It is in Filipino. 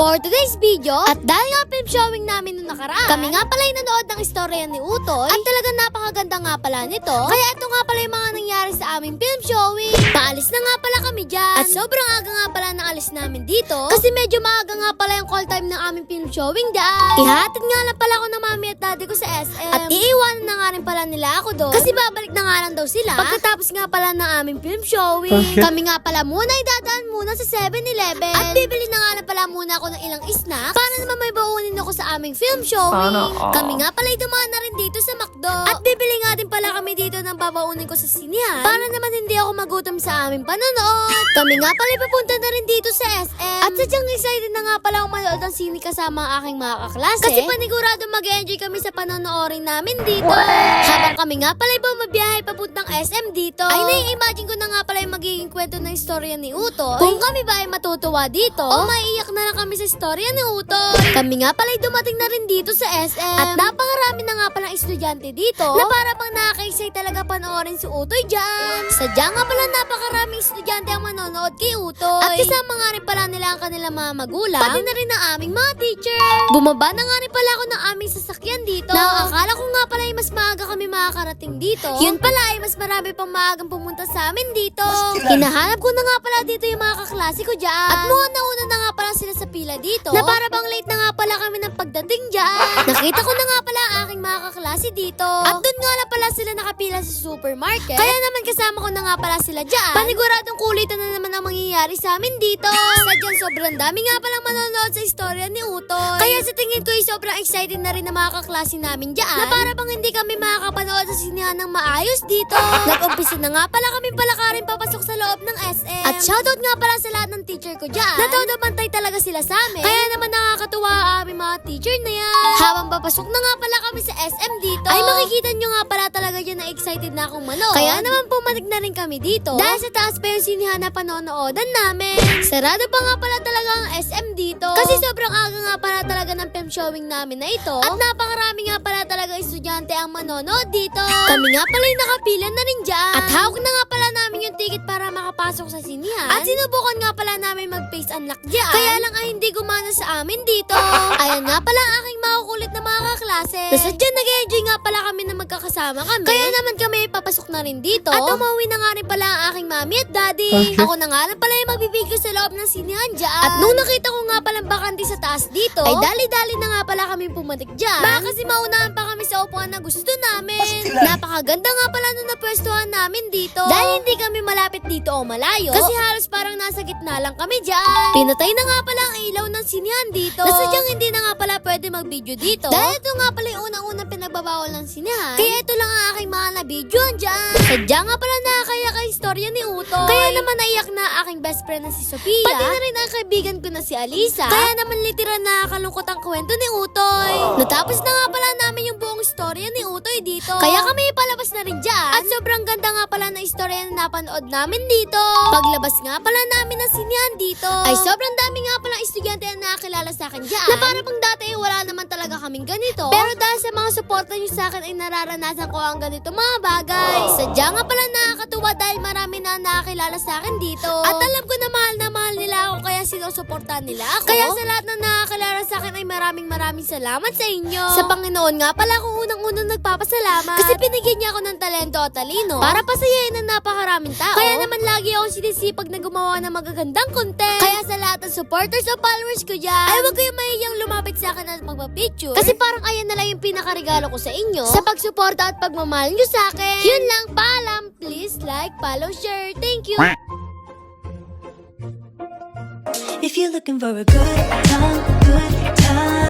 For today's video, at dahil nga film showing namin nung nakaraan, kami nga pala yung nanood ng istorya ni Utoy, at talagang napakaganda nga pala nito. Kaya ito nga pala yung mga nangyari sa aming film showing. Paalis na nga pala kami dyan, at sobrang aga nga pala ng alis namin dito, kasi medyo maaga nga pala yung call time ng aming film showing dyan. Ihatid nga lang pala ako ng mami at daddy ko sa SM, at iiwanan na nga rin pala nila ako doon, kasi babalik na nga lang daw sila pagkatapos nga pala ng aming film showing. Kami nga pala muna idadaan muna sa 7-Eleven, at bibili na nga lang pala muna ako ng ilang snacks para naman may baunin ako sa aming film showing. Kami nga pala dumaan na rin dito sa McDo, at bibili nga din pala kami dito ng babaunin ko sa sinihan para naman hindi ako magutom sa aming panonood. Kami nga pala papunta na rin dito sa SM, at sadyang excited na nga pala akong manood ng sine kasama ang aking mga kaklase, kasi panigurado mag-enjoy kami sa panonoorin namin dito. Habang kami nga pala bumabiyahe papuntang SM dito, ay nai-imagine ko na nga pala yung magiging kwento ng istorya ni Utoy, kung kami ba ay matutuwa dito o maiiyak na lang kami sa istorya ni Utoy. Kami nga pala dumating na rin dito sa SM, at napakarami na nga palang estudyante dito na para pang nakakaisay talaga panoorin si Utoy dyan. Sadya nga pala napakaraming estudyante ang manonood kay Utoy, at kasama nga rin pala nila ang kanilang mga magulang, pati na rin ang aming mga teacher. Bumaba na nga rin pala ako ng aming sasakyan dito. Nakakala ko nga pala ay mas maaga kami makakarating dito. Yun pala ay mas marami pang maagang pumunta sa amin dito. Hinahanap ko na nga pala dito yung mga kaklase ko dyan, at mukhang nauna na nga pala sila sa pila dito, na para bang late na nga pala kami ng pagdating dyan. Nakita ko na nga pala ang aking mga kaklase dito, at doon nga na pala sila nakapila sa supermarket. Kaya naman kasama ko na nga pala sila dyan. Paniguradong kulitan na naman ang mangyayari sa amin dito. Sadyang sobrang dami nga palang manonood sa istorya ni Utoy, kaya sa tingin ko ay sobrang excited na rin ang mga kaklase namin dyan, na para bang hindi kami makakapanood sa sinihan ng maayos dito. Nag-umpisa na nga pala kami palakarin papasok sa loob ng SM, at shoutout nga pala sa lahat ng teacher ko dyan, na todo bantay talaga sila sa amin. Kaya naman nakakatuwa ang aming mga teacher na yan. Habang papasok na nga pala kami sa SM dito, ay makikita nyo nga pala talaga dyan na excited na akong manood. Kaya naman pumanig na rin kami dito, dahil sa taas pa yung sinihan na panonoodan namin. Sarado pa nga pala talaga ang SM dito, kasi sobrang aga nga pala talaga ng film showing namin na ito, at napakarami nga pala talaga estudyante ang manonood dito. Kami nga pala yung nakapila na rin dyan, at hawak na nga pala namin yung ticket para makapasok sa sinihan, at sinubukan nga pala namin mag-face unlock dyan, kaya lang ay hindi gumana sa amin dito. Ayan nga pala ang aking makukulit na mga kaklase, na sadyang nag-enjoy nga pala kami na magkakasama kami, kaya naman kami papasok na rin dito, at umuwi na nga rin pala ang aking mami at daddy. Ako na nga lang pala yung magbibigyo sa loob ng sinihan dyan, at nung nakita ko nga palang bakante sa taas dito, ay dali-dali na nga pala kami pumatik dyan, baka kasi maunahan pa kami sa upuan na gusto namin. Napakaganda nga pala nung napwestuhan namin dito, dahil hindi kami malapit dito o malayo, kasi halos parang nasa gitna lang kami dyan. Pinatay na nga pala ang ilaw ng sinihan dito, na sadyang hindi na nga pala pwede mag-video dito, dahil ito nga pala yung unang-unang pinagbabawal ng sinihan, kaya ito lang ang aking mga na-videoan dyan. Sadya nga pala nakakaya ka istorya ni Utoy, kaya naman naiyak na aking best friend na si Sofia, pati na rin ang kaibigan ko na si Alisa, kaya naman literal nakakalungkot ang kwento ni Utoy. Natapos na nga pala namin yung buong istorya ni Utoy dito, kaya kami palabas na rin dyan, at sobrang ganda nga pala na istorya na napanood namin dito. Paglabas nga pala namin ng sinihan dito, ay sobrang dami nga pala estudyante na nakakilala sa akin dyan, na para pang dati wala naman talaga kaming ganito, pero dahil sa mga suporta nyo sa akin ay nararanasan ko ang ganito mga bagay. Sadya nga pala nakakatuwa dahil marami na nakakilala sa akin dito, at alam ko na mahal nila ako, kaya sinusuportahan nila ako. Kaya sa lahat na nakakilala sa akin ay maraming salamat sa inyo. Sa Panginoon nga pala ako unang-unang nagpapasalamat, kasi binigyan niya ako ng talento at talino para pasayahin ng napakaraming tao. Kaya naman lagi ako sinisipag na gumawa ng magagandang content. Kaya sa lahat ng supporters o followers ko dyan, ay huwag kayong mahihiyang lumapit sa akin at magpa-picture, kasi parang ayan na lang yung pinakaregalo ko sa inyo sa pagsuporta at pagmamahal nyo sa akin. Yun lang, paalam. Please like, follow, share. Thank you. If you're looking for a good time